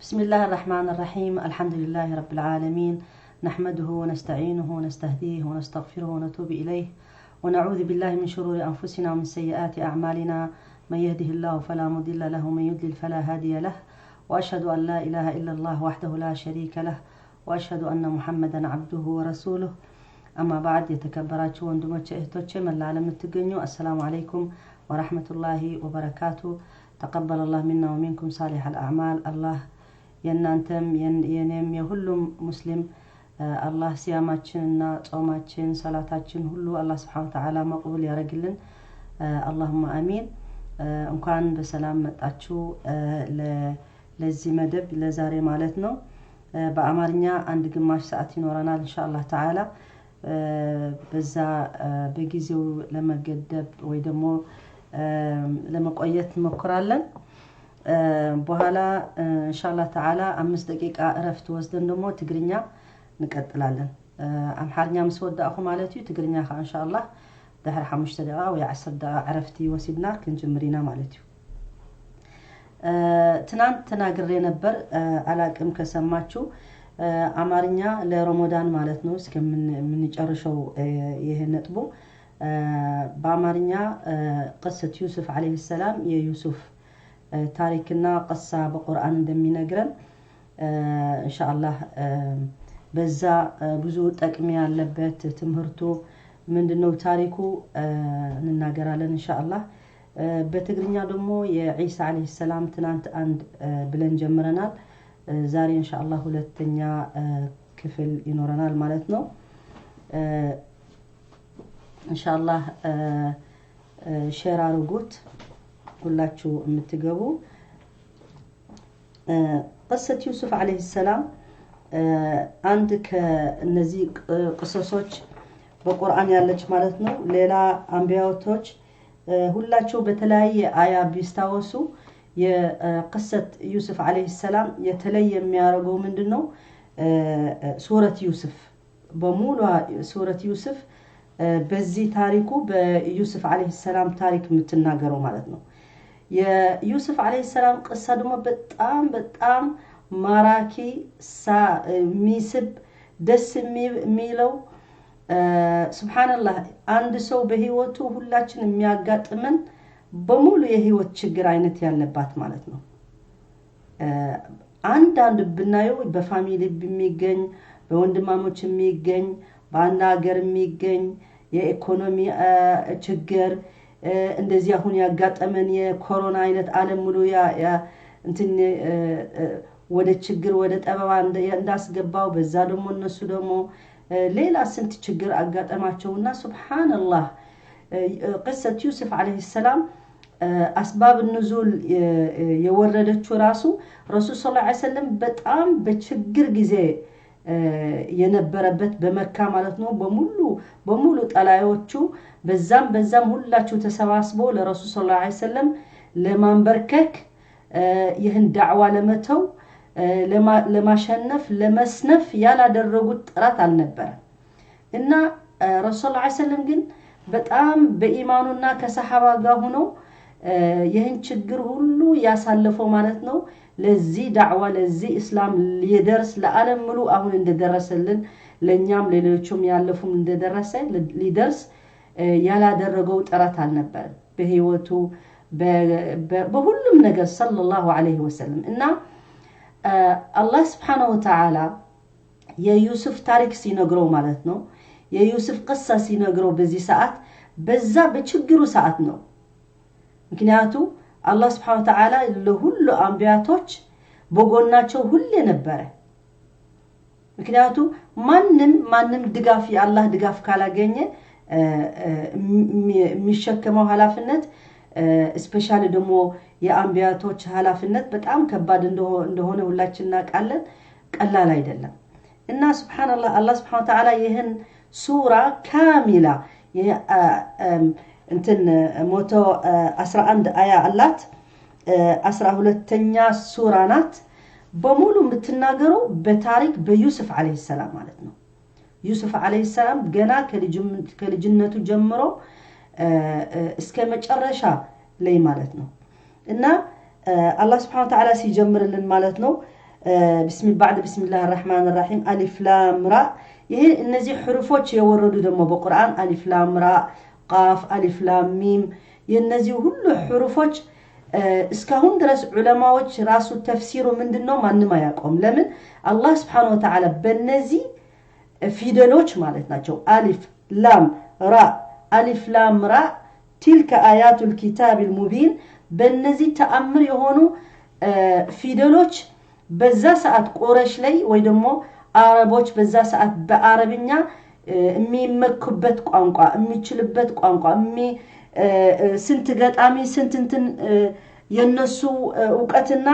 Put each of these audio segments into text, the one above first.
بسم الله الرحمن الرحيم. الحمد لله رب العالمين، نحمده ونستعينه ونستهديه ونستغفره ونتوب إليه، ونعوذ بالله من شرور أنفسنا ومن سيئات أعمالنا. من يهده الله فلا مضل له ومن يضلل فلا هادي له، وأشهد أن لا إله إلا الله وحده لا شريك له، وأشهد أن محمدا عبده ورسوله. أما بعد، يتكبراتشو وندمتش اهتوتش من العالم التقنيو. السلام عليكم ورحمة الله وبركاته. تقبل الله منا ومنكم صالح الأعمال. الله ينانتم ينم يهلم مسلم الله سياماتشننا صوماتشن صلاتاتشن هلو الله سبحانه وتعالى مقبول يرجلن. اللهم آمين. እንኳን በሰላም መጣችሁ ለዚህ መደብ ለዛሬ ማለት ነው። በአማርኛ አንድ ግማሽ ሰዓት ይኖረናል ኢንሻአላህ ተዓላ። በዛ በጊዜው ለመገደብ ወይ ደግሞ ለመቆየት እንሞክራለን። በኋላ ኢንሻአላህ ተዓላ 5 ደቂቃ እረፍት ወስደን ደግሞ ትግርኛ እንቀጥላለን። አምሃርኛ መስወዳኹ ማለት እዩ። ትግርኛ ኢንሻአላህ دحر 5 دقائق و 10 دقائق عرفتي وسيدنا كنجمرينا مالتي. تنانت تناغري نبر علاقم كسماچو አማርኛ ለረመዳን ማለት ነው። እስከ ምን ይጨርሽው ይሄ ነጥቡ በአማርኛ قصة يوسف عليه السلام የዩሱፍ ታሪክና قصة በቁርአን እንደሚነግረን ኢንሻአላህ በዛ ብዙ ጠቅሚ ያለበት ትምህርቱ ምንድነው ታሪኩ እንናገራለን ኢንሻአላህ። በትግርኛ ደግሞ የኢሳ አለይሂ ሰላም ትናንት አንድ ብለን ጀምረናል። ዛሬ ኢንሻአላህ ሁለተኛ ክፍል ይኖረናል ማለት ነው። ኢንሻአላህ ሼር አድርጉት ሁላችሁ የምትገቡ። قصة يوسف عليه السلام አንድ ከነዚህ ቅصሶች በቁርአን ያለች ማለት ነው። ሌላ አንቢያቶች ሁላቸው በተለያየ አያ ቢስታወሱ የقصة يوسف عليه السلام የተለየ የሚያደርገው ምንድነው? ሱረት ዩሱፍ በሙሉ ሱረት ዩሱፍ በዚህ ታሪኩ በዩሱፍ عليه السلام ታሪክ የምትናገረው ማለት ነው። የዩሱፍ عليه السلام قصة ደግሞ በጣም ማራኪ ሚስብ ደስ የሚለው ሱብሃንአላህ አንድ ሰው በህይወቱ ሁላችን የሚያጋጥመን በሙሉ የህይወት ችግር አይነት ያለባት ማለት ነው። አንድ ብናየው በፋሚሊ የሚገኝ በወንድማሞች የሚገኝ በአንድ ሀገር የሚገኝ የኢኮኖሚ ችግር እንደዚህ አሁን ያጋጠመን የኮሮና አይነት ዓለም ሙሉ ያ እንትን ወደ ችግር ወደ ጠበባ እንዳስገባው በዛ ደግሞ እነሱ ደግሞ ሌላ ስንት ችግር አጋጠማቸውና ሱብሃንአላህ قصة يوسف عليه السلام أسباب النزول የወረደችው ራሱ ረሱል ሰለላሁ ዐለይሂ ወሰለም በጣም በችግር ጊዜ የነበረበት በመካ ማለት ነው። በሙሉ ጠላዮቹ በዛም ሁላችሁ ተሰባስበው ለረሱል ሰለላሁ ዐለይሂ ወሰለም ለማንበርከክ ይህን ዳዕዋ ለመተው ለማሸነፍ ለመስነፍ ያላደረጉት ጥረት አልነበረ እና ረሱል ሰለላሁ ዐለይሂ ወሰለም ግን በጣም በኢማኑና ከሰሃባ ጋር ሆነው ይህን ችግር ሁሉ ያሳለፈው ማለት ነው። ለዚህ ዳዕዋ ለዚህ እስላም ሊደርስ ለዓለም ሙሉ አሁን እንደደረሰልን ለኛም ለሌሎችም ያለፉም እንደደረሰ ሊደርስ ያላደረገው ጥረት አልነበረ በህይወቱ በሁሉም ነገር ሰለላሁ ዐለይሂ ወሰለም እና አላህ Subhanahu Wa Ta'ala የዩሱፍ ታሪክ ሲነግረው ማለት ነው። የዩሱፍ قصة ሲነግረው በዚህ ሰዓት በዛ በችግሩ ሰዓት ነው። ምክንያቱም አላህ Subhanahu Wa Ta'ala ለሁሉ አንቢያቶች በጎናቸው ሁሌ ነበረ። ምክንያቱም ማንም ድጋፍ የአላህ ድጋፍ ካላገኘ የሚሸከመው ኃላፊነት ስፔሻሊ ደግሞ የአንቢያቶች ኃላፊነት በጣም ከባድ እንደሆነ ሁላችን እናውቃለን። ቀላል አይደለም እና ሱብሃንአላህ አላህ Subhanahu Wa Ta'ala ይህን ሱራ ካሚላ እንትን 111 አያ አላት 12ኛ ሱራ ናት። በሙሉ የምትናገረው በታሪክ በዩሱፍ عليه السلام ማለት ነው። ዩሱፍ عليه السلام ገና ከልጅነቱ ጀምሮ እስከ መጨረሻ ላይ ማለት ነው እና አላህ Subhanahu Wa Ta'ala ሲጀምርልን ማለት ነው بسم الله الرحمن الرحيم ألف لام را ይሄ እነዚህ حروفዎች የወረዱ ደግሞ በቁርአን ألف لام را قاف ألف لام ميم የነዚህ ሁሉ حروفዎች እስካሁን ድረስ ዑለማዎች ራሱ ተፍሲሩ ምንድነው ማንንም አያውቁም ለምን አላህ Subhanahu Wa Ta'ala በእነዚህ ፊደሎች ማለት ናቸው ألف لام را ألف لام را تلك آيات الكتاب المبين በእነዚህ ተአምር የሆኑ ፊደሎች በዛ ሰዓት ቁረሽ ላይ ወይ ደግሞ አረቦች በዛ ሰዓት በአረብኛ የሚመኩበት ቋንቋ የሚችልበት ቋንቋ ስንት ገጣሚ ስንት እንትን የነሱ ዕውቀትና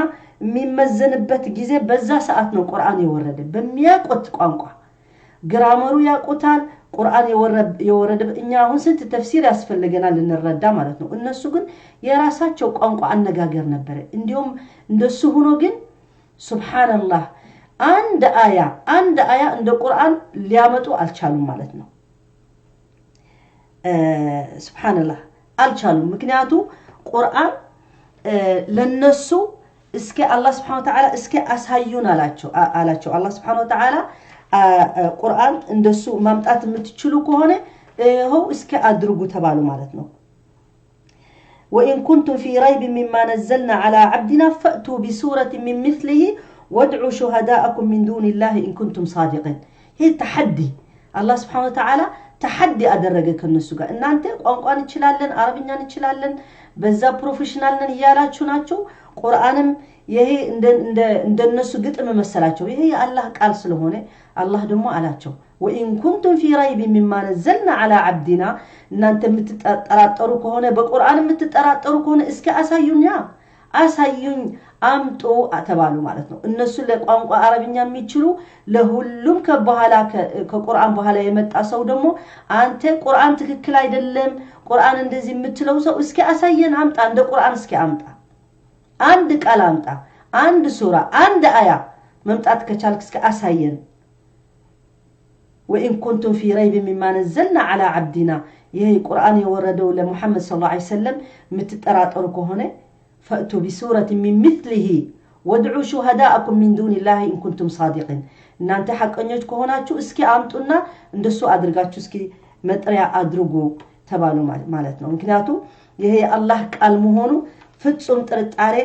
የሚመዘንበት ጊዜ በዛ ሰዓት ነው ቁርአን የወረደ በሚያቆት ቋንቋ ግራመሩ ያቆታል ቁርአን የወረደ እኛ አሁን ስንት ተፍሲር ያስፈልገናል እንረዳ ማለት ነው እነሱ ግን የራሳቸው ቋንቋ አነጋገር ነበር እንዲሁም እንደሱ ሆኖ ግን ሱብሃንአላህ አንድ አያ እንደ ቁርአን ሊያመጡ አልቻሉም ማለት ነው ሱብሃንአላህ አልቻሉም ምክንያቱ ቁርአን ለነሱ እስከ አላህ Subhanahu Wa Ta'ala እስከ አሳዩን አላቸው አላህ Subhanahu Wa Ta'ala ቁርአን እንደሱ ማምጣት የምትችሉ ከሆነ ሆው እስከ አድርጉ ተባሉ ማለት ነው وإن كنتم في ريب مما نزلنا على عبدنا فأتوا بسورة من مثله وادعوا شهداءكم من دون الله إن كنتم صادقين هي تحدي الله سبحانه وتعالى تحدي أدرجك النسوق إن أنت قانقان تشلالن عربيان تشلالن بزا بروفيشنال نيالاچو ناچو قرآنم ይሄ እንደነሱ ግጥም መሰላቸው ይሄ አላህ ቃል ስለሆነ አላህ ደግሞ አላቸው وإن كنتم في ريب مما نزلنا على عبدنا እናንተ የምትጠራጠሩ ከሆነ በቁርአን የምትጠራጠሩ ከሆነ እስከ አሳዩኝ አምጡ አተባሉ ማለት ነው እነሱ ለቋንቋ አረብኛ የሚችሉ ለሁሉም ከቁርአን በኋላ የመጣ ሰው ደግሞ አንተ ቁርአን ትክክል አይደለም ቁርአን እንደዚህ የምትለው ሰው እስከ አሳየን አምጣ እንደ ቁርአን እስከ አምጣ አንድ ቃል አምጣ አንድ ሱራ አንድ አያ መምጣት ከቻልክ እስከ አሳየን وإن كنتم في ريب مما نزلنا على عبدنا ይሄ ቁርአን የወረደው ለሙሐመድ ሰለላሁ ዐለይሂ ወሰለም የምትጠራጠሩ ከሆነ فأتوا بسورة من مثله وادعوا شهداءكم من دون الله إن كنتم صادقين እናንተ ሐቀኞች ከሆናችሁ እስኪ አምጡና እንደሱ አድርጋችሁ እስኪ መጥሪያ አድርጉ ተባሉ ማለት ነው ምክንያቱም ይሄ አላህ ቃል መሆኑ ፍጹም ጥርጣሬ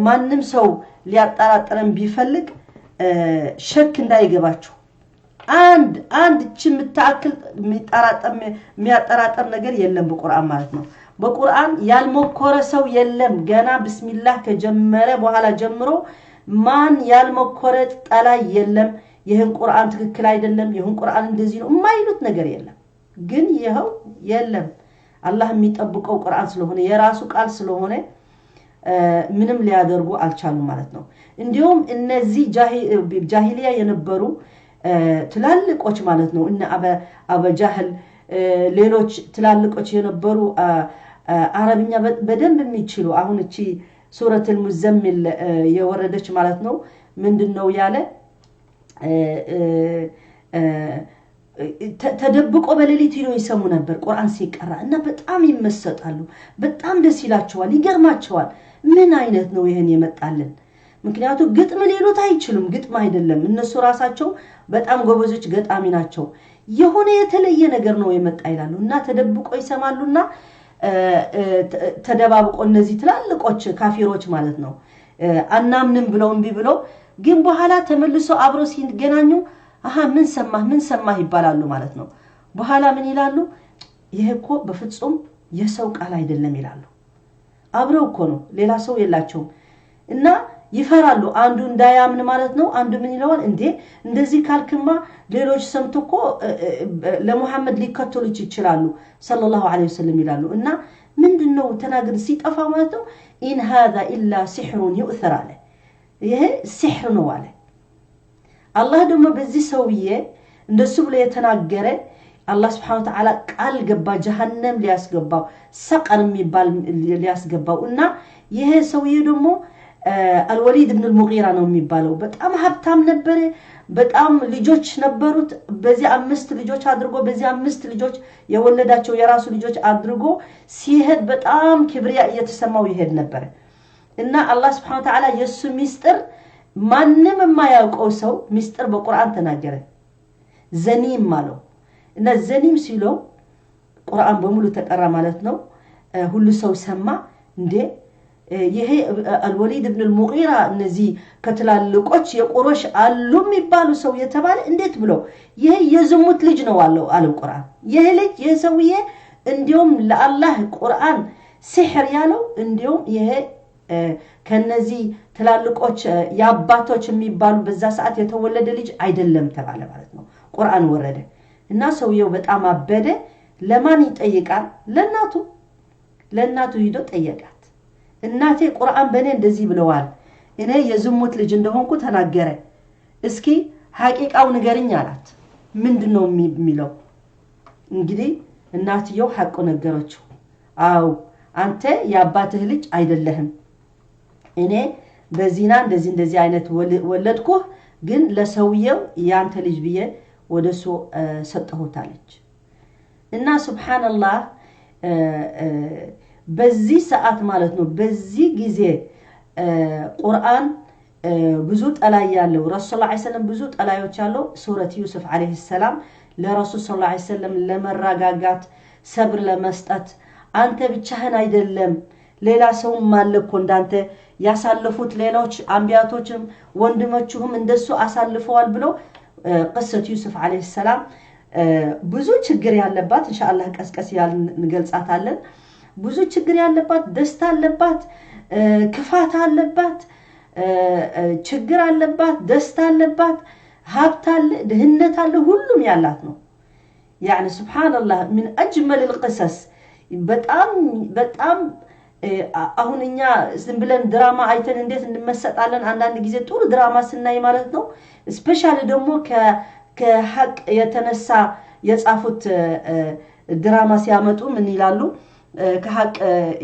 ማንንም ሰው ሊያጠራጥረን ቢፈልግ ሸክ እንዳይገባችሁ አንድ ችምታክል የሚያጠራጥር ነገር የለም በቁርአን ማለት ነው በቁርአን ያልሞከረ ሰው የለም ገና ቢስሚላህ ከጀመረ በኋላ ጀምሮ ማን ያልሞከረ ጠላይ የለም ይሄን ቁርአን ትክክል አይደለም ይሄን ቁርአን እንደዚህ ነው የማይሉት ነገር የለም ግን ይሄው የለም አላህ የሚጠብቀው ቁርአን ስለሆነ የራሱ ቃል ስለሆነ ምንም ሊያደርጉ አልቻሉም ማለት ነው እንዲሁም እነዚህ ጃሂሊያ የነበሩ ትላልቆች ማለት ነው እና አበጃህል ሌሎች ትላልቆች የነበሩ አረብኛ በደንብ የሚችሉ አሁን እቺ ሱረቱል ሙዘምል የወረደች ማለት ነው ምንድነው ያለ ተደብቆ በሌሊት ይሉ ይሰሙ ነበር ቁርአን ሲቀራ እና በጣም ይመሰጣሉ በጣም ደስ ይላቸዋል ይገርማቸዋል ምን አይነት ነው ይሄን የመጣልን ምክንያቱም ግጥም ሊሉት አይችሉም ግጥም አይደለም እነሱ ራሳቸው በጣም ጎበዞች ገጣሚ ናቸው የሆነ የተለየ ነገር ነው የመጣ ይላሉ እና ተደብቆ ይሰማሉና ተደባብቆ እነዚህ ትላልቆች ካፊሮች ማለት ነው አናምንም ብለው እንቢ ብለው ግን በኋላ ተመልሶ አብሮ ሲገናኙ ምን ሰማህ ይባላሉ ማለት ነው በኋላ ምን ይላሉ ይሄኮ በፍጹም የሰው ቃል አይደለም ይላሉ አብረው እኮ ነው ሌላ ሰው የላቸው እና ይፈራሉ አንዱ እንዳያምን ማለት ነው አንዱ ምን ይለዋል እንዴ እንደዚህ ካልክማ ሌሎች ሰምተኮ ለሙሐመድ ሊከተሉ ይችላሉ ሰለላሁ ዐለይሂ ወሰለም ይላሉ እና ምንድነው ተናገር ሲጠፋ ማለት ነው ኢን هذا الا سحر يؤثر عليه ይሄ ሲህር ነው አለ አላህ ደግሞ በዚህ ሰውዬ እንደሱ ብሎ የተናገረ አላህ Subhanahu Wa Ta'ala ቃል ገባ ጀሃነም ሊያስገባው ሰቀር የሚባል ሊያስገባው እና ይሄ ሰውዬ ደግሞ الوليد بن المغيرة ነው የሚባለው በጣም ሀብታም ነበር በጣም ልጆች ነበሩት በዚህ 5 ልጆች አድርጎ በዚህ 5 ልጆች የወለዳቸው የራሱ ልጆች አድርጎ ሲሄድ በጣም ክብሪያ እየተሰማው ይሄድ ነበር እና አላህ Subhanahu Wa Ta'ala የሱ ሚስጥር ማንም የማያውቀው ሰው ሚስጥር በቁርአን ተናገረ ዘኒም ማለት እና ዘኒም ሲለው ቁርአን በሙሉ ተቀራ ማለት ነው ሁሉ ሰው ሰማ እንዴ ይሄ አልወሊድ ኢብኑ አልሙጊራ እነዚህ ከተላልቆች የቁረሽ አሉ የሚባሉ ሰው የተባለ እንዴት ብሎ ይሄ የዝሙት ልጅ ነው አለው ቁርአን ይሄ ልጅ የሰውዬ እንዲሁም ለአላህ ቁርአን ሲህር ያለው እንዲሁም ይሄ ከነዚህ ተላልቆች ያባቶች የሚባሉ በዛ ሰዓት የተወለደ ልጅ አይደለም ተባለ ማለት ነው ቁርአን ወረደ እና ሰውየው በጣም አበደ ለማን ይጠይቃል ለናቱ ሄዶ ጠየቃት እናቴ ቁርአን በኔ እንደዚህ ብለዋል እኔ የዝሙት ልጅ እንደሆንኩ ተናገረ እስኪ ሐቂቃው ንገርኝ አላት ምንድነው የሚለው እንግዲህ እናትየው ሐቁ ነገረችው አው አንተ ያባትህ ልጅ አይደለህም እኔ በዚና እንደዚህ አይነት ወለድኩ ግን ለሰውየው ያንተ ልጅ ብዬ ወደሱ ሰጠሁታለች እና ሱብሃንአላህ በዚህ ሰዓት ማለት ነው በዚህ ጊዜ ቁርአን ብዙ ጠላይ ያለው ረሱል ሰለላሁ ዐለይሂ ወሰለም ብዙ ጠላዮች ያለው ሱረት ዩሱፍ ዐለይሂ ሰላም ለረሱል ሰለላሁ ዐለይሂ ወሰለም ለመረጋጋት ሰብር ለመስጠት አንተ ብቻህን አይደለም ሌላ ሰው ማለኮ እንዳንተ ያሳለፉት ሌሎች አንቢያቶችም ወንድሞችም እንደሱ አሳልፈዋል ብሎ قصه ዩሱፍ ዐለይሂ ሰላም ብዙ ችግር ያለባት ኢንሻአላህ ቀስቀስ ያልን እንገልጻታለን ብዙ ችግር ያለባት ደስታ አለባት ክፋት አለባት ችግር አለባት ደስታ አለባት ሀብት አለ ድህነት አለ ሁሉም ያላት ነው يعني سبحان الله من اجمل القصص በጣም አሁንኛ ዝም ብለን ድራማ አይተን እንዴት እንመሰጣለን አንዳንድ ጊዜ ጥሩ ድራማ ስናይ ማለት ነው ስፔሻሊ ደግሞ ከሐቅ የተነሳ የጻፉት ድራማ ሲያመጡ ምን ይላሉ ከሐቅ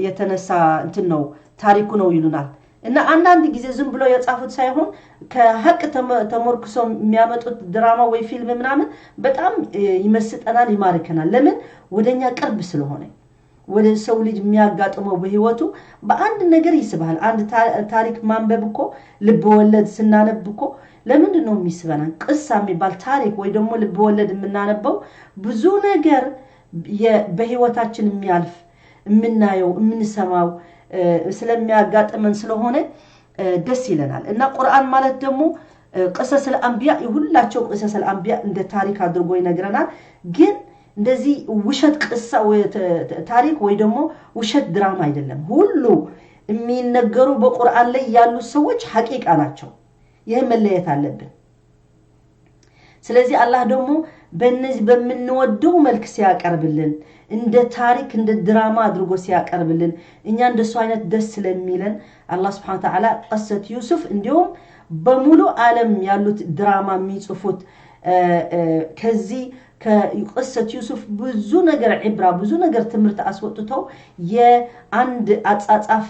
የተነሳ እንትን ነው ታሪኩ ነው ይሉናል እና አንዳንድ ጊዜ ዝም ብሎ የጻፉት ሳይሆን ከሐቅ ተመርኩሰው የሚያመጡት ድራማ ወይ ፊልም ምናምን በጣም ይመስጠናል ይማርከናል ለምን ወደኛ ቅርብ ስለሆነ ወደ ሰው ልጅ የሚያጋጥመው በህይወቱ በአንድ ነገር ይስባል አንድ ታሪክ ማንበብ እኮ ልብ ወለድ ስናነብ እኮ ለምንድን ነው የሚስበናል ቅሳ የሚባል ታሪክ ወይ ደግሞ ልብ ወለድ የምናነበው ብዙ ነገር በህይወታችን የሚያልፍ የምናየው የምንሰማው ስለሚያጋጥመን ስለሆነ ደስ ይለናል እና ቁርአን ማለት ደግሞ قصص الانبياء ሁላቸው قصص الانبياء እንደ ታሪክ አድርጎ ይነግረናል ግን እንደዚህ ውሸት ቅሳ ወይ ታሪክ ወይ ደግሞ ውሸት ድራማ አይደለም ሁሉ የሚነገሩ በቁርአን ላይ ያሉ ሰዎች ሐቂቃ ናቸው ይሄ መለየት አለብን ስለዚህ አላህ ደግሞ በእነዚህ በመንወደው መልክ ሲያቀርብልን እንደ ታሪክ እንደ ድራማ አድርጎ ሲያቀርብልን እኛ እንደሱ አይነት ደስ ስለሚለን አላህ Subhanahu Wa Ta'ala قصة ዩሱፍ እንዲሁም በሙሉ ዓለም ያሉት ድራማ የሚጽፉት ከዚህ ከقصة ዩሱፍ ብዙ ነገር ዕብራ ብዙ ነገር ትምርት አስወጥተው የአንድ አጻጻፍ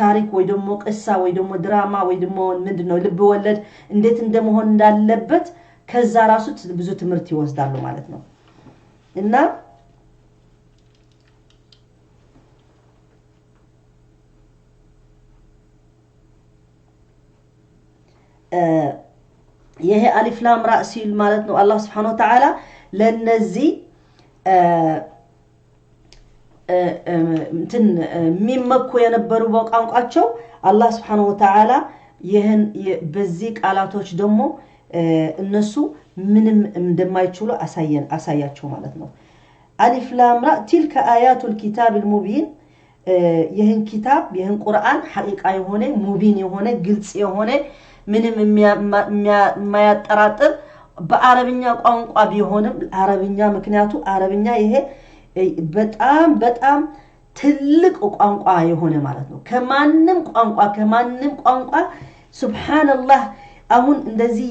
ታሪክ ወይ ደግሞ ቅሳ ወይ ደግሞ ድራማ ወይ ደግሞ ምንድነው ልብ ወለድ እንዴት እንደመሆን እንዳለበት ከዛ ራሱ ብዙ ትምርት ይወስዳሉ ማለት ነው እና ይሄ አሊፍ ላም ራ ሲል ማለት ነው አላህ Subhanahu Wa Ta'ala ለነዚህ እንትን የሚመኩ የነበሩ በቋንቋቸው አላህ Subhanahu Wa Ta'ala ይሄን በዚህ ቃላቶች ደግሞ እነሱ ምንም እንደማይችሉ አሳያቸው ማለት ነው አሊፍ ላም ራ تلك آيات الكتاب المبين ይሄን ኪታብ ይሄን ቁርአን ሐቂቃ የሆነ ሙቢን የሆነ ግልጽ የሆነ ምንም የማያጠራጥር በአረብኛ ቋንቋ ቢሆንም አረብኛ ምክንያቱ አረብኛ ይሄ በጣም ትልቅ ቋንቋ የሆነ ማለት ነው ከማንንም ቋንቋ ሱብሃንአላህ አሁን እንደዚህ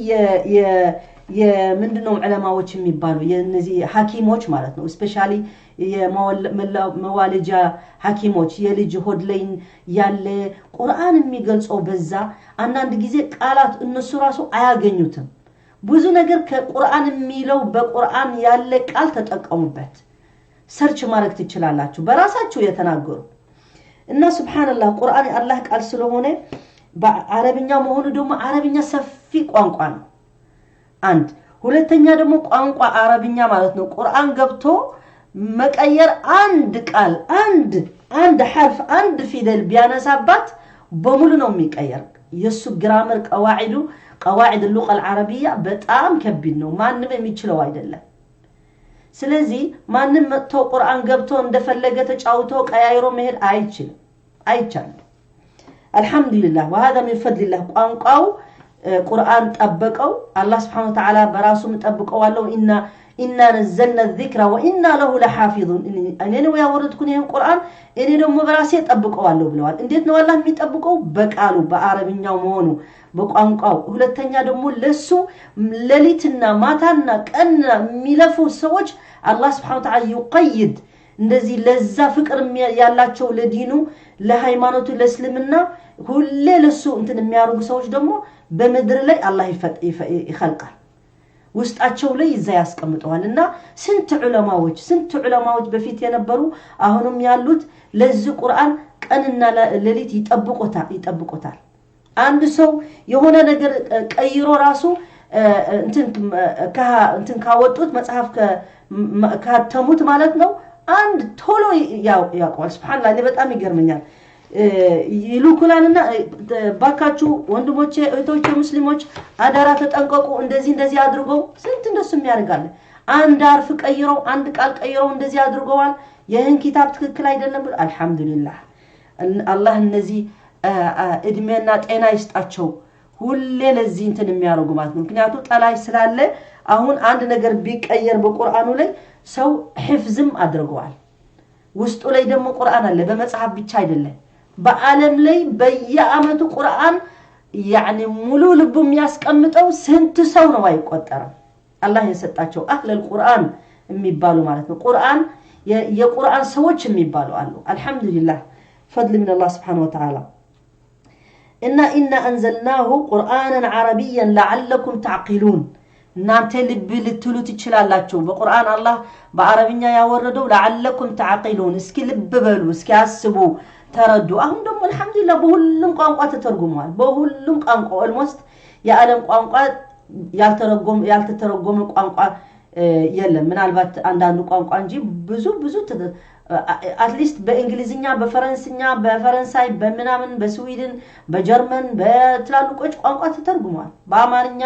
የምንድነው ዑለማዎች የሚባሉ የነዚህ ሐኪሞች ማለት ነው ስፔሻሊ የመዋለጃ ሐኪሞች የልጅ ሆድ ላይ ያለ ቁርአን የሚገልጸው በዛ አንዳንድ ጊዜ ቃላት እነሱ ራሱ አያገኙትም ብዙ ነገር ከቁርአን የሚለው በቁርአን ያለ ቃል ተጠቀሙበት ሰርች ማድረግ ትችላላችሁ በራሳችሁ የተናገሩ እና ሱብሃንአላህ ቁርአን አላህ ቃል ስለሆነ በአረብኛ መሆኑ ደግሞ አረብኛ ሰፊ ቋንቋ ነው አንድ ሁለተኛ ደግሞ ቋንቋ አረብኛ ማለት ነው ቁርአን ገብቶ መቀየር አንድ ቃል አንድ ሐርፍ አንድ ፊደል ቢያነሳባት በሙሉ ነው የሚቀየር የሱ ግራመር قواعد اللغة العربية በጣም ከቢድ ነው ማንንም የሚችለው አይደለም ስለዚህ ማንንም መጥቶ ቁርአን ገብቶ እንደፈለገ ተጫውቶ ቀያይሮ መሄድ አይቻልም አልহামዱሊላህ وهذا من فضل الله ቋንቋው ቁርአን ጠበቀው አላህ Subhanahu Wa Ta'ala በራሱ መጠብቀው አለው إنا نزلنا الذكر وإنا له لحافظون እኔ ነው ያወረድኩኝ ይሄን ቁርአን እኔ ደግሞ በራሴ ጠብቀዋለሁ ብለዋል እንዴት ነው አላህ የሚጠብቀው በቃሉ በአረብኛው መሆኑ በቋንቋው ሁለተኛ ደግሞ ለሱ ለሊትና ማታና ቀን የሚለፉ ሰዎች አላህ Subhanahu Wa Ta'ala ይقيد እንደዚህ ለዛ ፍቅር ያላቸው ለዲኑ ለሃይማኖቱ ለእስልምና ሁሌ ለሱ እንትን የሚያርጉ ሰዎች ደግሞ በመድር ላይ አላህ ይخلقል ውስጣቸው ላይ ይዛ ያስቀምጠዋልና ስንት ዑለማዎች በፊት የነበሩ አሁንም ያሉት ለዚህ ቁርአን ቀንና ለሊት ይጠብቁታል አንድ ሰው የሆነ ነገር ቀይሮ ራሱ እንትን ካወጡት መጽሐፍ ካተሙት ማለት ነው አንድ ቶሎ ያውቀዋል ሱብሃንአላህ እኔ በጣም ይገርመኛል ይሉኩላልና ባካችሁ ወንድሞቼ እህቶቼ ሙስሊሞች አዳራ ተጠንቀቁ እንደዚህ አድርገው ስንት እንደሱም ያርጋል አንድ አርፍ ቀይረው አንድ ቃል ቀይረው እንደዚህ አድርገዋል ይህን ኪታብ ትክክል አይደለም ብሎ አልহামዱሊላህ አላህ እነዚህ እድሜና ጤና ይስጣቸው ሁሌ ለዚህ እንትን የሚያርጉ ማለት ነው ምክንያቱም ጠላይ ስላለ አሁን አንድ ነገር ቢቀየር በቁርአኑ ላይ ሰው ህፍዝም አድርገዋል ውስጡ ላይ ደግሞ ቁርአን አለ በመጽሐፍ ብቻ አይደለም በአለም ላይ በየአመቱ ቁርአን يعني ሙሉ ልቡም ያስቀምጠው ስንት ሰው ነው አይቆጠርም አላህ የሰጣቸው አህለል ቁርአን የሚባሉ ማለት ነው ቁርአን የቁርአን ሰዎች የሚባሉ አሉ አልহামዱሊላህ فضل من الله سبحانه وتعالى إنا أنزلناه قرآنا عربيا لعلكم تعقلون እናንተ ልብ ልትሉ ትችላላችሁ በቁርአን አላህ በአረብኛ ያወረደው لعلكم تعقلون እስኪ ልብ በሉ እስኪ አስቡ ተረዱ አሁን ደግሞ አልহামዱሊላህ በሁሉም ቋንቋ ተተርጉሟል በሁሉም ቋንቋ almost የዓለም ቋንቋ ያልተተረጎመ ቋንቋ የለም ምናልባት አንዳንዱ ቋንቋ እንጂ ብዙ at least በእንግሊዝኛ በፈረንሳይኛ በፈረንሳይ በመናምን በስዊድን በጀርመን በትላልቆች ቋንቋ ተተርጉሟል በአማርኛ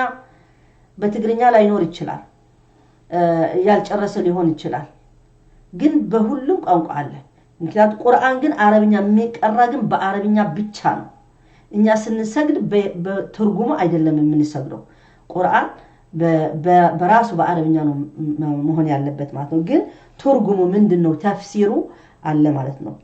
በትግርኛ ላይኖር ይችላል ያልጨረሰ ሊሆን ይችላል ግን በሁሉም ቋንቋ አለ ምክንያቱም ቁርአን ግን አረብኛ የሚቀራ ግን በአረብኛ ብቻ ነው እኛ ስንሰግድ በትርጉሙ አይደለም የምንሰግደው ቁርአን በራሱ በአረብኛ ነው መሆን ያለበት ማለት ነው ግን ትርጉሙ ምንድነው ተፍሲሩ አለ ማለት ነው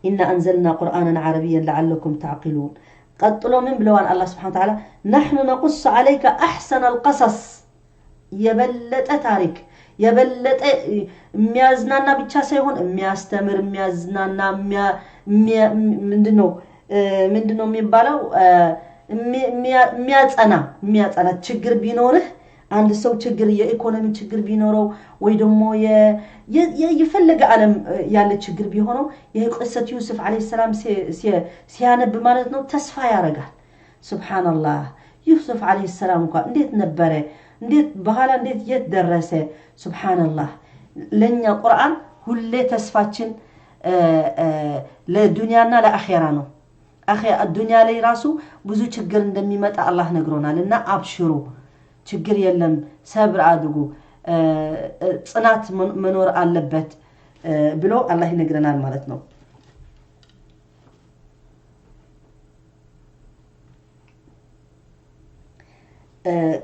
إنا أنزلنا قرآنا عربيا لعلكم تعقلون قطلوا من بلوان الله سبحانه وتعالى نحن نقص عليك أحسن القصص يبلت تاريخ يبلت ميازنانا بتشاسيهون مياستمر ميازنانا ምንድነው የሚባለው ሚያጸና ችግር ቢኖርህ አንድ ሰው ችግር የኢኮኖሚ ችግር ቢኖረው ወይ ደግሞ የፈለገ ዓለም ያለ ችግር ቢሆነው የቅሰት ዩሱፍ አለይሂ ሰላም ሲያነብ ማለት ነው ተስፋ ያረጋል ሱብሃንአላህ ዩሱፍ አለይሂ ሰላም እንኳን እንዴት ነበረ እንዴት በኋላ እንዴት ደረሰ ሱብሃንአላህ ለኛ ቁርአን ሁሌ ተስፋችን ለዱንያና ለአኺራ ነው الدنيا ላይ ራሱ ብዙ ችግር እንደሚመጣ አላህ ነግሮናልና አብሽሩ ችግር የለም ሰብር አድርጉ ጽናት መኖር አለበት ብሎ አላህ ይነግረናል ማለት ነው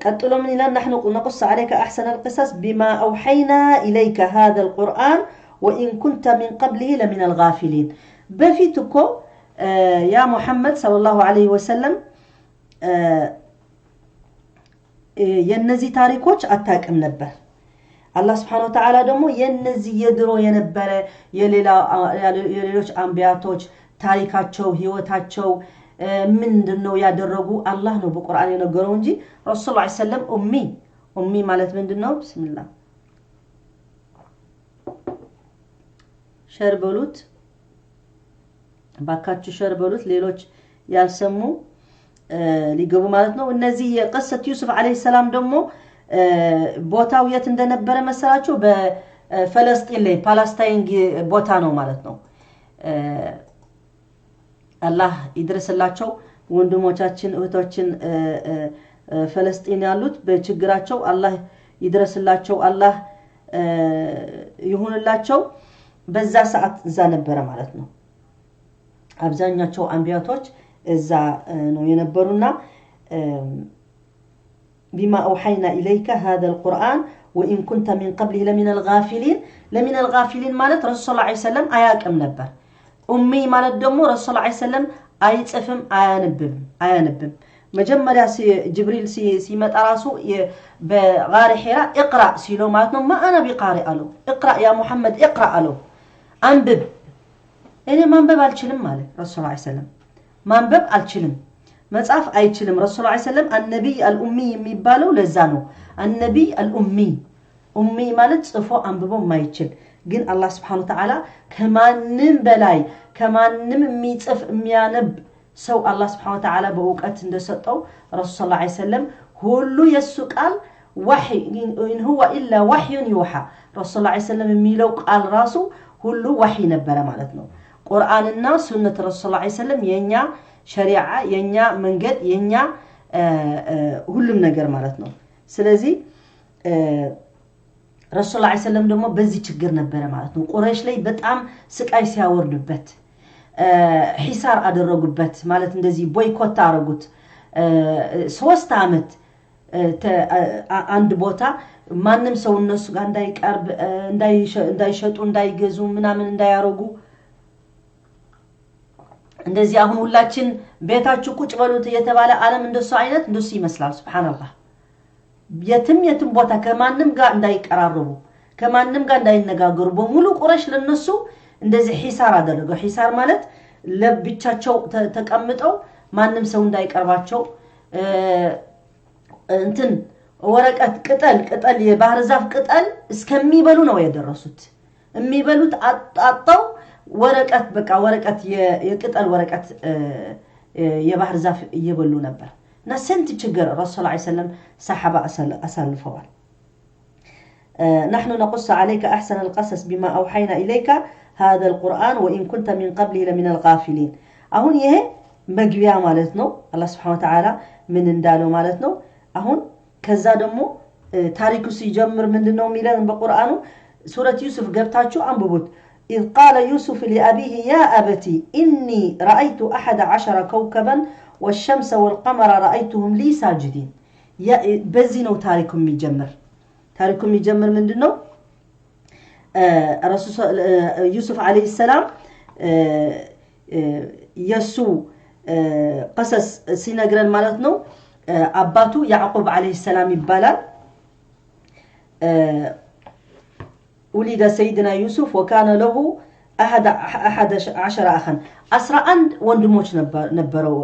ቀጥሎ ምን ይላል نحن نقص عليك احسن القصص بما اوحينا اليك هذا القرآن وان كنت من قبله لمن الغافلين بفيتكو يا محمد صلى الله عليه وسلم የነዚህ ታሪኮች አታቀም ነበር አላህ Subhanahu Wa Ta'ala ደግሞ የነዚህ የድሮ የነበረ የሌሎች አንቢያቶች ታሪካቸው ህይወታቸው ምንድነው ያደረጉ አላህ ነው በቁርአን የነገረው እንጂ ረሱል ሰለላሁ ዐለይሂ ወሰለም ኡሚ ማለት ምንድነው ቢስሚላህ ሸር በሉት ባካችሁ ሸር በሉት ሌሎች ያልሰሙ ሊገቡ ማለት ነው እነዚህ የቀሰት ዩሱፍ አለይሂ ሰላም ደግሞ ቦታው የት እንደነበረ መሰላችሁ በፈለስጢን ላይ ፓለስታይን ቦታ ነው ማለት ነው አላህ ይድረስላቸው ወንድሞቻችን እህቶችን ፈለስጢን ያሉት በችግራቸው አላህ ይድረስላቸው አላህ ይሁንላቸው በዛ ሰዓት እዛ ነበረ ማለት ነው አብዛኛቸው አንቢያቶች እዛ ነው የነበሩና بما أوحينا إليك هذا القرآن وإن كنت من قبله لمن الغافلين مالت رسول الله عليه وسلم آياك نبر أمي مالت دمو رسول الله عليه وسلم آيات أفهم آيانبم مجمّر جبريل سيمت أراسو بغار حراء اقرأ سيلو مالتنا ما أنا بقارئ له اقرأ يا محمد اقرأ له أنبب إني ما أنبب الشلم مالك رسول الله عليه وسلم ما أنبب الشلم مصحف አይችልም ረሱል ሰለላሁ ዐለይሂ ወሰለም النبي الأمي የሚባለው ለዛ ነው النبي الأمي ኡሚ ማለት ጽፎ አንብቦ ማይችል ግን አላህ Subhanahu Wa Ta'ala ከማንም በላይ ከማንም የሚጽፍ የሚያነብ ሰው አላህ Subhanahu Wa Ta'ala በእውቀት እንደሰጠው ረሱል ሰለላሁ ዐለይሂ ወሰለም ሁሉ የሱ ቃል وحي إن هو إلا وحي يوحى ረሱል ሰለላሁ ዐለይሂ ወሰለም የሚለው ቃል ራሱ ሁሉ وحي ነበረ ማለት ነው ቁርአንና ሱነት ረሱል ሰለላሁ ዐለይሂ ወሰለም የኛ ሸሪዓ የኛ መንገድ የኛ ሁሉም ነገር ማለት ነው ስለዚህ ረሱል ሰለላሁ ዐለይሂ ወሰለም ደግሞ በዚህ ችግር ነበር ማለት ነው ቁረይሽ ላይ በጣም ስቃይ ሲያወርዱበት ሒሳር አደረጉበት ማለት እንደዚህ ቦይኮት አረጉት 3 አመት አንድ ቦታ ማንንም ሰው እነሱ ጋር እንዳይቀርብ እንዳይሸጡ እንዳይገዙ ምናምን እንዳያረጉ እንደዚህ አሁን ሁላችን ቤታችሁ ቁጭ በሉት የተባለ ዓለም እንደሱ አይነት እንደሱ ይመስላል ሱብሃንአላህ የትም ቦታ ከማንንም ጋር እንዳይቀራረቡ ከማንንም ጋር እንዳይነጋገሩ በሙሉ ቁረሽ ለነሱ እንደዚህ ሒሳር አደረገው ሒሳር ማለት ለብቻቸው ተቀምጠው ማንንም ሰው እንዳይቀርባቸው እንትን ወረቀት ቅጠል የባህር ዛፍ ቅጠል እስከሚበሉ ነው የደረሱት የሚበሉት አጣጣው ወረቀት በቃ ወረቀት የቅጠል ወረቀት የባህር ዛፍ እየበሉ ነበር እና ስንት ችግር ረሱል ሰለላሁ ዐለይሂ ወሰለም ሰሐባ አሳልፈዋል نحن نقص عليك أحسن القصص بما أوحينا إليك هذا القرآن وإن كنت من قبله لمن الغافلين أهون يه مجبيا مالتنا الله سبحانه وتعالى من اندالو مالتنا أهون كذا دمو تاريخ سيجمر من دنو ميلان بقرآنه سورة يوسف قبتاتشو عم ببوت إذ قال يوسف لأبيه يا أبتي إني رأيت 11 كوكبا والشمس والقمر رأيتهم لي ساجدين يا بزينو تاريكم يجمر من دنو رسول يوسف عليه السلام يسو قصص سينجران مالتنو أباتو يعقوب عليه السلام يبالا ولد سيدنا يوسف وكان له 11 أخا 11 ወንድሞች ነበረው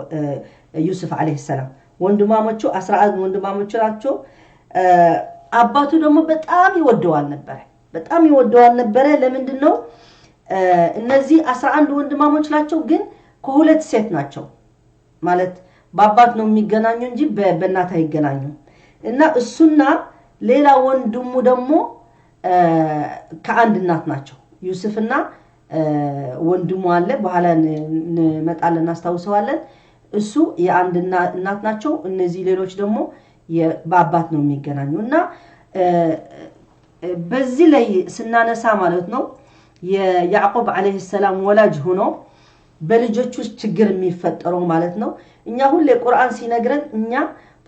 يوسف عليه السلام ወንድማሞቹ 11 ወንድማሞች ናቸው አባቱ ደግሞ በጣም ይወደዋል ነበር ለምንድነው እነዚህ 11 ወንድማሞች ናቸው ግን ከሁለት ሴት ናቸው ማለት በአባት ነው የሚገናኙ እንጂ በእናት አይገናኙ እና እሱና ሌላ ወንድሙ ደግሞ ከአንድ እናት ናቸው ዩሱፍና ወንድሙ አለ በኋላ መጣለን እናስተዋውሰዋለን እሱ የአንድ እናት ናቸው እነዚህ ሌሎች ደግሞ በአባት ነው የሚገናኙና በዚህ ላይ ስናነሳ ማለት ነው የያዕቆብ አለይሂ ሰላም ወላጅ ሆኖ በልጆቹ ችግር የሚፈጠረው ማለት ነው እኛ ሁሌ ቁርአን ሲነግረን እኛ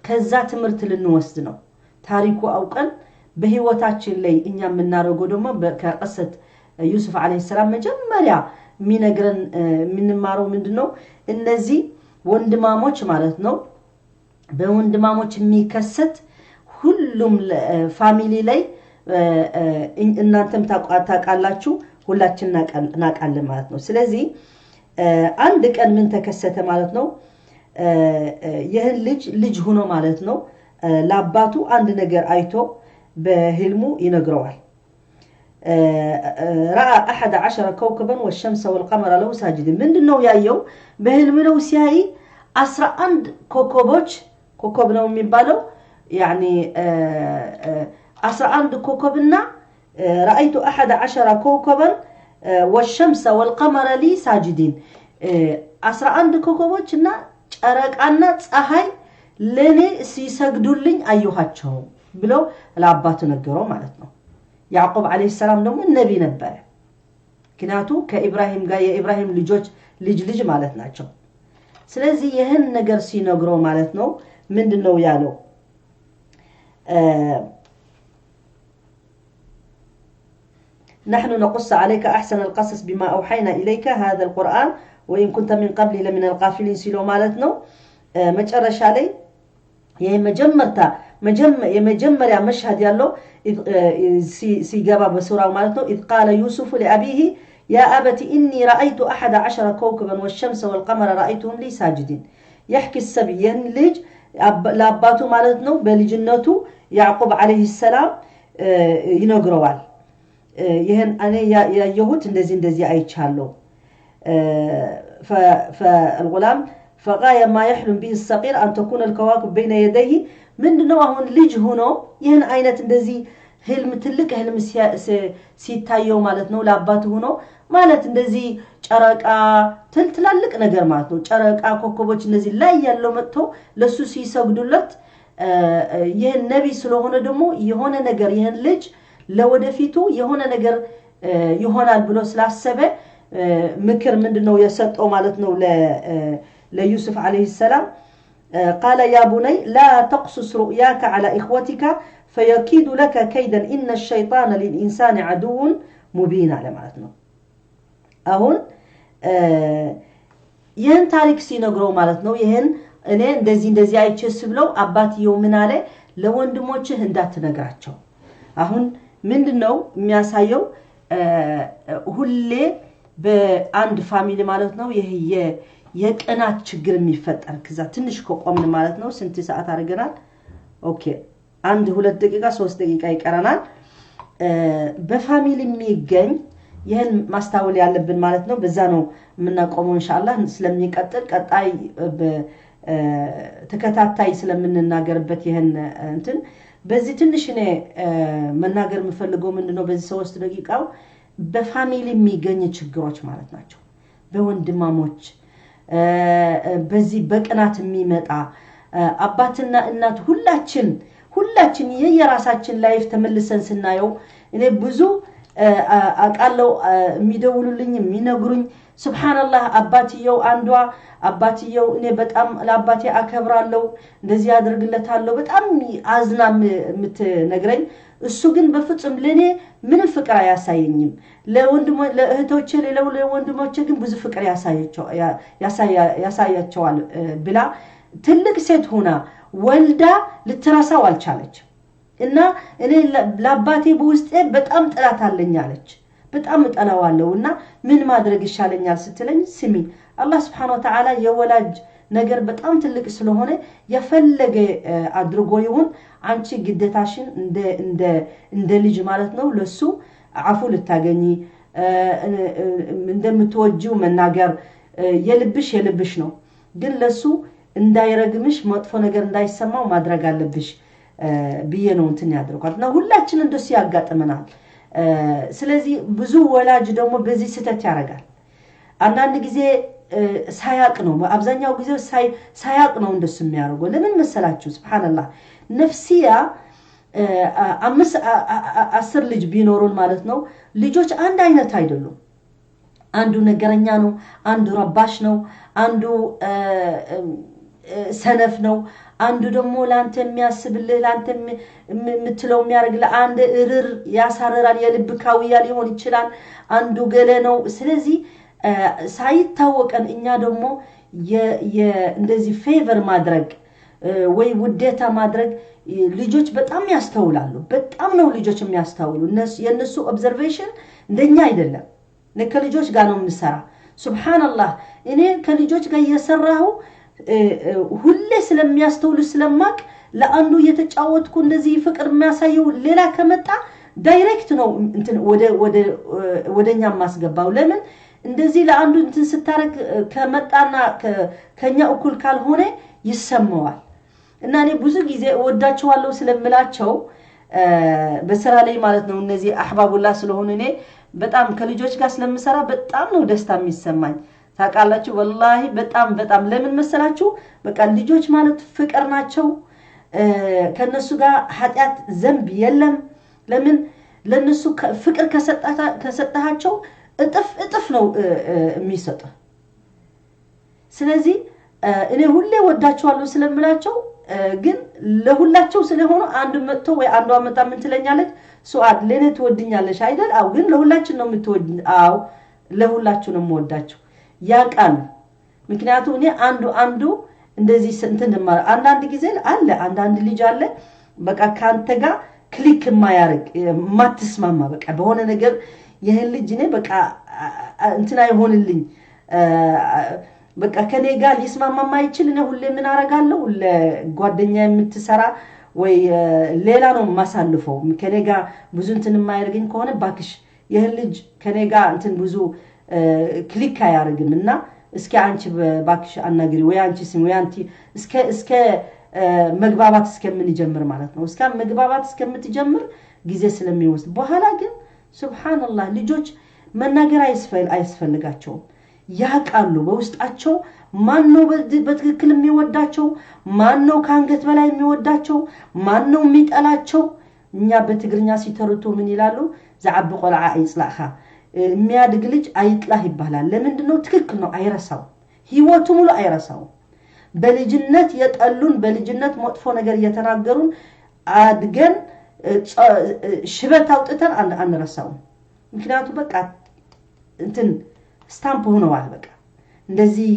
ከዛ ትምህርት ልንወስድ ነው ታሪኩ አውቀን በህይወታችን ላይ እኛ የምናረገው ደግሞ ከቀሰት ዩሱፍ አለይሂ ሰላም መጀመሪያ የሚነግረን ምንማረው ምንድነው እነዚህ ወንድማሞች ማለት ነው በወንድማሞች የሚከሰት ሁሉም ፋሚሊ ላይ እናንተም ታውቃላችሁ ሁላችን ናቃለን ማለት ነው ስለዚህ አንድ ቀን ምን ተከሰተ ማለት ነው ይህን ልጅ ሆኖ ማለት ነው ለአባቱ አንድ ነገር አይቶ በህልሙ ይነግረዋል رأى 11 كوكبا والشمس والقمر له ساجدين من دنو يايو بهلم لو سياي 11 ኮከቦች ኮከብ ነው የሚባለው يعني 11 كوكبنا رأيت 11 كوكبا والشمس والقمر لي ساجدين 11 كوكبوችና ጨረቃና ፀሐይ ለኔ ሲሰግዱልኝ አየኋቸው ብሎ ለአባቱ ነገረው ማለት ነው ያዕቆብ አለይሂ ሰላም ደግሞ ነብይ ነበር ምክንያቱ ከኢብራሂም ጋር የኢብራሂም ልጅ ማለት ናቸው ስለዚህ ይሄን ነገር ሲነግረው ማለት ነው ምንድነው ያለው نحن نقص عليك أحسن القصص بما أوحينا إليك هذا القرآن وإن كنت من قبل لمن الغافلين سيلو مالتنا مجرش علي مجمر يا مشهد يالله سي جابا بسورة مالتنا إذ قال يوسف لأبيه يا أبت إني رأيت 11 كوكبا والشمس والقمر رأيتهم لي ساجدين يحكي السبيين ليج لاباتو مالتنا بلجنته يعقوب عليه السلام ينقروال ይሄን እኔ ያየሁት እንደዚህ አይቻለሁ فالغلام فغاية ما يحلم به الصغير أن تكون الكواكب بين يديه ምንድነው አሁን ልጅ ሆኖ ይሄን አይነት እንደዚህ ህልም ትልቅ ህልም ሲታየው ማለት ነው ለአባቱ ሆኖ ማለት እንደዚህ ጨረቃ ትልልቅ ነገር ማለት ነው ጨረቃ ኮከቦች እንደዚህ ላይ ያለው መጥቶ ለሱ ሲሰግዱለት ይሄን ነብይ ስለሆነ ደግሞ የሆነ ነገር ይሄን ልጅ ለወደፊቱ የሆነ ነገር ይሆናል ብሎ ስላሰበ ምክር ምንድነው የሰጠው ማለት ነው ለዩሱፍ አለይሂ ሰላም قال يا بني لا تقصص رؤياك على إخوتك فيكيد لك كيدا إن الشيطان للإنسان عدو مبين على معناتنا أهون ይሄን ታሪክ ሲነግረው ማለት ነው ይሄን እኔ እንደዚህ አይቼስ ብለው አባትየው ምን አለ ለወንድሞችህ እንዳትነግራቸው አሁን ምንድነው የሚያሳየው ሁሌ በአንድ ፋሚሊ ማለት ነው ይሄ የቀናት ችግር የሚፈጠር ከዛ ትንሽ ቆቆምን ማለት ነው ስንት ሰዓት አድርገናል ኦኬ 1-2 ደቂቃ 3 ደቂቃ ይቀራናል በፋሚሊ የሚገኝ ይሄን ማስተዋል ያለብን ማለት ነው በዛ ነው ምናቆመው ኢንሻአላህ ስለሚቀጥል ቀጣይ ተከታታይ ስለምንናገርበት ይሄን እንትን በዚህ ትንሽ እኔ መናገር የምፈልገው ምንድነው በዚህ 3 ደቂቃው በፋሚሊ የሚገኝ ችግሮች ማለት ናቸው በወንድማሞች በዚህ በቅናት የሚመጣ አባትና እናት ሁላችን የየራሳችን ላይፍ ተመልሰን ስናየው እኔ ብዙ አቃለው የሚደውሉልኝ የሚነግሩኝ ሱብሃንአላህ አባትየው እኔ በጣም ለአባቴ አከብራለሁ እንደዚህ አድርግለታለሁ በጣም አዝና የምትነግረኝ እሱ ግን በፍጹም ለኔ ምን ፍቅር አያሳየኝም ለእህቶቼ ለወንድሞቼ ግን ብዙ ፍቅር ያሳያቸዋል ብላ ትልቅ ሴት ሆና ወልዳ ልትራሳው አልቻለች እና እኔ ለአባቴ በውስጤ በጣም ጥላት አለኝ አለች በጣም ጠላዋለውና ምን ማድረግ ይሻለኛል ስትለኝ ስሚ አላህ Subhanahu Wa Ta'ala የወላጅ ነገር በጣም ትልቅ ስለሆነ የፈለገ አድርጎ ይሁን አንቺ ግዴታሽን እንደ ልጅ ማለት ነው ለሱ አፉ ልታገኚ እንደምትወጂው መናገር የልብሽ ነው ግን ለሱ እንዳይረግምሽ መጥፎ ነገር እንዳይሰማው ማድረግ አለብሽ ብዬ ነው እንትን ያድርጓልና ሁላችን እንደሱ ያጋጥመናል ስለዚህ ብዙ ወላጅ ደግሞ በዚህ ስተት ያረጋል አንዳንድ ጊዜ ሳያቅ ነው አብዛኛው ጊዜ ሳያቅ ነው እንደሱ የሚያርገው ለምን መሰላችሁ ሱብሃንአላህ ነፍሲያ 10 ልጅ ቢኖሩን ማለት ነው ልጆች አንድ አይነት አይደሉም አንዱ ነገረኛ ነው አንዱ ረባሽ ነው አንዱ ሰነፍ ነው አንዱ ደግሞ ላንተ የሚያስብልህ ላንተ የምትለው የሚያርግልህ አንድ እርር ያሳረራል የልብካውያ ሊሆን ይችላል አንዱ ገለ ነው ስለዚህ ሳይታወቀን እኛ ደግሞ እንደዚህ ፌቨር ማድረግ ወይ ውዴታ ማድረግ ልጆች በጣም ያስተውላሉ በጣም ነው ልጆች የሚያስተውሉ የነሱ ኦብዘርቬሽን እንደኛ አይደለም ለከልጆች ጋር ነው የምሰራ ሱብሃንአላህ እኔ ከልጆች ጋር እየሰራሁ ሁሌ ስለሚያስተውሉ ስለማቅ ለአንዱ የተጫወትኩ እንደዚህ ፍቅር የሚያሳየው ሌላ ከመጣ ዳይሬክት ነው እንትን ወደኛ ማስገባው ለምን እንደዚህ ለአንዱ እንትን ስታረግ ከመጣና ከኛ እኩል ካልሆነ ይሰማዋል እና እኔ ብዙ ጊዜ ወዳቸዋለሁ ስለምላቸው በስራ ላይ ማለት ነው እነዚህ አህባቡላህ ስለሆነ እኔ በጣም ከልጆች ጋር ስለምሰራ በጣም ነው ደስታ የሚሰማኝ ታውቃላችሁ ወላሂ በጣም ለምን መሰላችሁ በቃ ልጆች ማለት ፍቅር ናቸው ከነሱ ጋር ኃጢያት ዘንብ የለም ለምን ለነሱ ፍቅር ከሰጣቸው እጥፍ ነው የሚሰጥ ስለዚህ እኔ ሁሌ ወዳቸዋለሁ ስለምላቸው ግን ለሁላቸው ስለሆነ አንዱ መጥቶ ወይ አንዱ አመጣ ምን ትለኛለች ሱአድ ለኔ ትወድኛለሽ አይደል አው ግን ለሁላችን ነው የምትወድ አው ለሁላችሁ ነው የምወዳቸው ያቃል ምክንያቱም እኔ አንዱ እንደዚህ እንትን ማለት አንዳንድ ጊዜ አለ አንዳንድ ልጅ አለ በቃ ካንተ ጋር ክሊክ ማያርግ ማትስማማ በቃ በሆነ ነገር ይሄን ልጅ እኔ በቃ እንትና ይሆንልኝ በቃ ከኔ ጋር ሊስማማ ማይችል ነው ሁሌ ምን አረጋለሁ ለጓደኛ የምትሰራ ወይ ሌላ ነው ማሳልፈው ከኔ ጋር ብዙ እንትን ማይርግኝ ከሆነ ባክሽ ይሄን ልጅ ከኔ ጋር እንትን ብዙ ክሊክ አያርግምና እስኪ አንቺ ባክሽ አናግሪ ወይ አንቺ ስም ወይ አንቺ እስከ መግባባት እስከምን ይጀምር ማለት ነው እስከ መግባባት እስከምትጀምር ጊዜ ስለሚወስድ በኋላ ግን ሱብሃንአላህ ልጆች መናገር አይስፈልጋቸው ያቃሉ በውስጣቸው ማን ነው በትክክል የሚወዳቸው ማን ነው ካንገት በላይ የሚወዳቸው ማን ነው የሚጠላቸው እኛ በትግርኛ ሲተርቱ ምን ይላሉ ዘዓብ ቆልዓ አይጽላኻ የሚያድግ ልጅ አይጥላህ ይባላል ለምንድነው ትክክል ነው አይረሳው ህይወቱ ሙሉ አይረሳው በልጅነት የጠሉን በልጅነት መጥፎ ነገር እየተናገሩን አድገን ሽበት አውጥተን አንረሳው ምክንያቱም በቃ እንትን ስታምፕ ሆነዋል በቃ እንደዚህ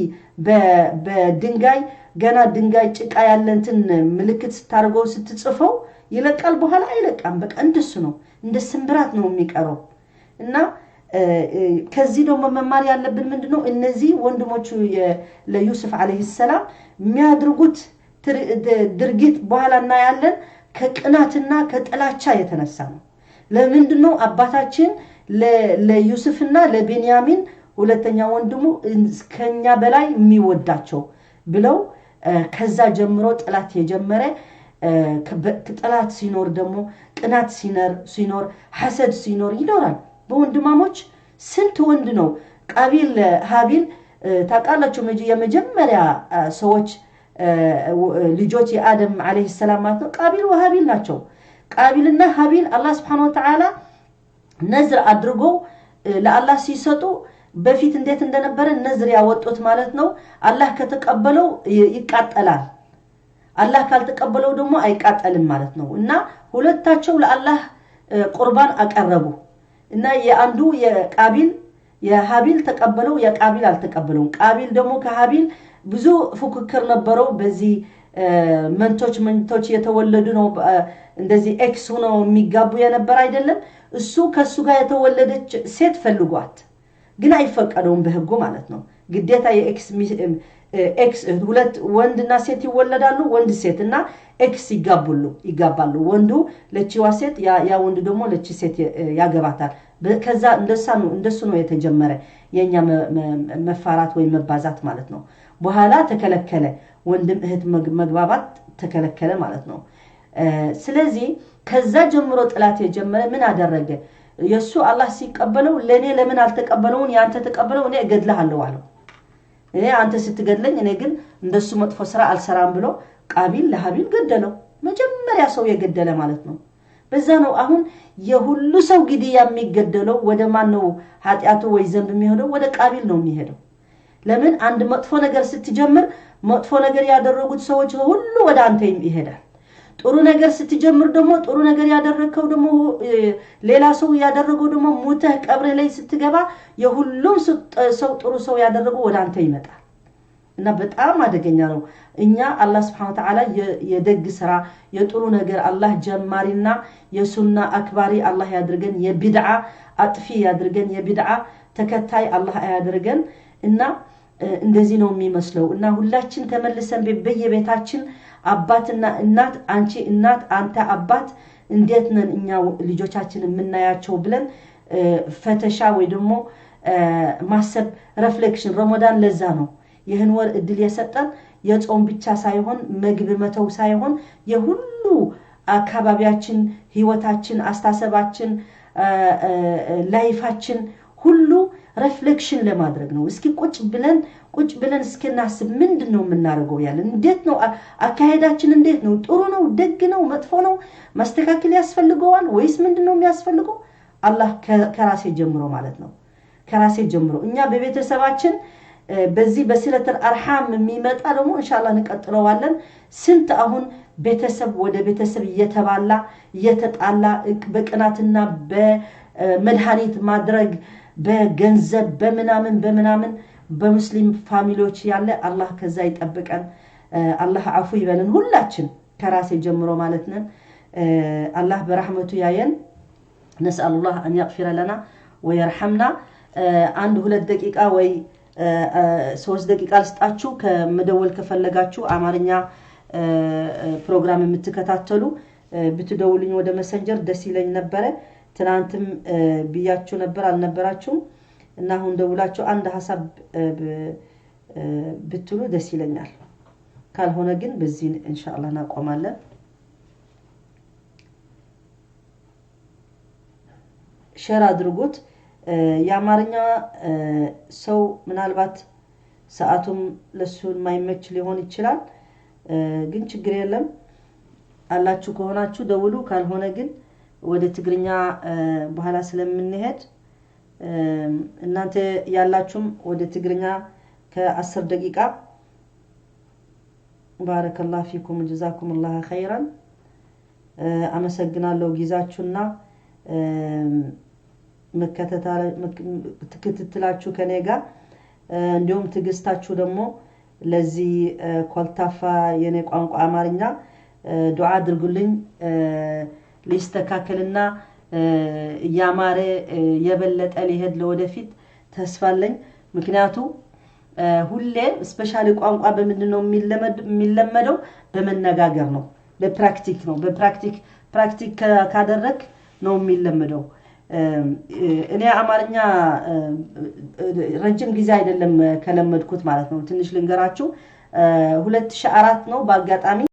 በድንጋይ ገና ድንጋይ ጭቃ ያለ እንትን ምልክት ስታርገው ስትጽፈው ይለቃል በኋላ አይለቃም በቃ እንደሱ ነው እንደ ስምብራት ነው የሚቀረው እና ከዚህ ደግሞ መማር ያለብን ምንድነው እነዚህ ወንድሞቹ ለዩሱፍ አለይሂ ሰላም የሚያድርጉት ድርጊት በኋላና ያለን ከቅናትና ከጥላቻ የተነሳ ነው ለምንድነው አባታችን ለዩሱፍና ለቤንያሚን ሁለተኛ ወንድሙ ከኛ በላይ የሚወዳቸው ብለው ከዛ ጀምሮ ጥላት የጀመረ ጥላት ሲኖር ደግሞ ቅናት ሲኖር ሐሰድ ሲኖር ይኖራል በወንድማሞች ስንት ወንድ ነው ቃቢል ሃቢል ታቃላችሁ የመጀመሪያ ሰዎች ልጆች የአደም አለይሂ ሰላም ማለት ነው ቃቢል ወሃቢል ናቸው ቃቢልና ሃቢል አላህ Subhanahu Wa Ta'ala ነዝር አድርጎ ለአላህ ሲሰጡ በፊት እንዴት እንደነበረ ነዝር ያወጡት ማለት ነው አላህ ከተቀበለው ይቃጠላል አላህ ካልተቀበለው ደግሞ አይቃጠልም ማለት ነው እና ሁለታቸው ለአላህ ቁርባን አቀረቡ እና የአንዱ የቃቢል የሃቢል ተቀበለው የቃቢል አልተቀበለው ቃቢል ደግሞ ከሃቢል ብዙ ፉክክር ነበረው በዚህ መንቶች የተወለዱ ነው እንደዚህ ኤክስ ሆኖ የሚጋቡ የነበር አይደለም እሱ ከሱ ጋር የተወለደች ሴት ፈልጓት ግን አይፈቀደውም በህጉ ማለት ነው ግዴታ የኤክስ ሁለት ወንድና ሴት ይወለዳሉ ወንድ ሴትና ኤክስ ይጋባሉ ወንዱ ለቺዋ ሴት ያ ወንድ ደግሞ ለቺ ሴት ያገባታል ከዛ እንደሱ ነው የተጀመረ የኛ መፋራት ወይ መባዛት ማለት ነው በኋላ ተከለከለ ወንድም እህት መግባባት ተከለከለ ማለት ነው ስለዚህ ከዛ ጀምሮ ጥላት የጀመረ ምን አደረገ የሱ አላህ ሲቀበለው ለኔ ለምን አልተቀበለውን ያንተ ተቀበለው እኔ እገድልሃለሁ አለው እኔ አንተ ስትገድለኝ እኔ ግን እንደሱ መጥፎ ስራ አልሰራም ብሎ ቃቢል ለሃቢል ገደለው መጀመሪያ ሰው የገደለ ማለት ነው በዛ ነው አሁን የሁሉ ሰው ግድያ የሚገደለው ወደ ማን ነው ኃጢያቱ ወይ ዘንብ የሚሄደው ወደ ቃቢል ነው የሚሄደው ለምን አንድ መጥፎ ነገር ስትጀምር መጥፎ ነገር ያደረጉት ሰዎች ሁሉ ወደ አንተ ይሄዳል ጥሩ ነገር ስትጀምር ደግሞ ጥሩ ነገር ያደረከው ደግሞ ሌላ ሰው ያደረገው ደግሞ ሞተህ ቀብር ላይ ስትገባ የሁሉም ሰው ጥሩ ሰው ያደረገው ወደ አንተ ይመጣል እና በጣም አደገኛ ነው እኛ አላህ Subhanahu Wa Ta'ala የደግ ስራ የጥሩ ነገር አላህ ጀማሪና የሱና አክባሪ አላህ ያድርገን የቢድዓ አጥፊ ያድርገን የቢድዓ ተከታይ አላህ ያድርገን እና እንደዚህ ነው የሚመስለው እና ሁላችን ተመልሰን በየቤታችን አባትና እናት አንቺ እናት አንተ አባት እንዴት ነን እኛ ልጆቻችን የምናያቸው ብለን ፈተሻ ወይ ደግሞ ማሰብ ሪፍሌክሽን ረመዳን ለዛ ነው ይህን ወር እድል የሰጠን የጾም ብቻ ሳይሆን ምግብ መተው ሳይሆን የሁሉ አካባቢያችን ህይወታችን አስተሳሰባችን ላይፋችን ሁሉ ሪፍሌክሽን ለማድረግ ነው እስኪ ቁጭ ብለን እስኪናስብ ምንድነው የምናደርገው ያለን እንዴት ነው አካሄዳችን እንዴት ነው ጥሩ ነው ደግ ነው መጥፎ ነው ማስተካከል ያስፈልገዋል ወይስ ምንድነው የሚያስፈልገው አላህ ከራሴ ጀምሮ ማለት ነው ከራሴ ጀምሮ እኛ በቤተሰባችን በዚህ በሲለተል አርሃም የሚመጣ ደግሞ ኢንሻአላህ እንቀጥለዋለን ስንት አሁን ቤተሰብ ወደ ቤተሰብ እየተጣላ በቅናትና በመድሃኒት ማድረግ በገንዘብ በመናምን በሙስሊም ፋሚሊዎች ያለ አላህ ከዛ ይጠብቀን አላህ አፉ ይበለን ሁላችን ከራሴ ጀምሮ ማለት ነው አላህ በረህመቱ ያየን نسأل الله أن يغفر لنا ويرحمنا عند 2 دقيقة ወይ 3 دقيقة ልስጣችሁ ከመደወል ከፈለጋችሁ አማርኛ ፕሮግራም የምትከታተሉ ብትደውሉኝ ወደ መሰንጀር ደስ ይለኝ ነበር ትናንትም ቢያችሁ ነበር አልነበራችሁም እና አሁን ደውላችሁ አንድ ሐሳብ ብትሉ ደስ ይለኛል ካልሆነ ግን በዚህ ኢንሻአላህ እናቆማለን ሼር አድርጉት ያማርኛ ሰው ምናልባት ሰዓቱም ለሱን ማይመች ሊሆን ይችላል ግን ችግር የለም አላችሁ ከሆናችሁ ደውሉ ካልሆነ ግን ወደ ትግርኛ በኋላ ስለምንሄድ እናንተ ያላችሁም ወደ ትግርኛ ከ10 ደቂቃ ባረከላሁ ፊኩም ጀዛኩሙላህ ኸይራን አመሰግናለሁ ጊዜያችሁና መከታተላችሁ ከኔ ጋር እንዲሁም ትግስታችሁ ደግሞ ለዚህ ኮልታፋ የኔ ቋንቋ አማርኛ ዱዓ አድርጉልኝ ሊስተካከልና ያማረ የበለጠ ሊሄድ ለወደፊት ተስፋለኝ ምክንያቱም ሁሌ ስፔሻሊ ቋንቋ በምንድነው የሚለመደው በመነጋገር ነው በፕራክቲክ ነው ፕራክቲክ ካደረክ ነው የሚለመደው እኔ አማርኛ ረጅም ጊዜ አይደለም ከለመድኩት ማለት ነው ትንሽ ልንገራችሁ 2004 ነው በአጋጣሚ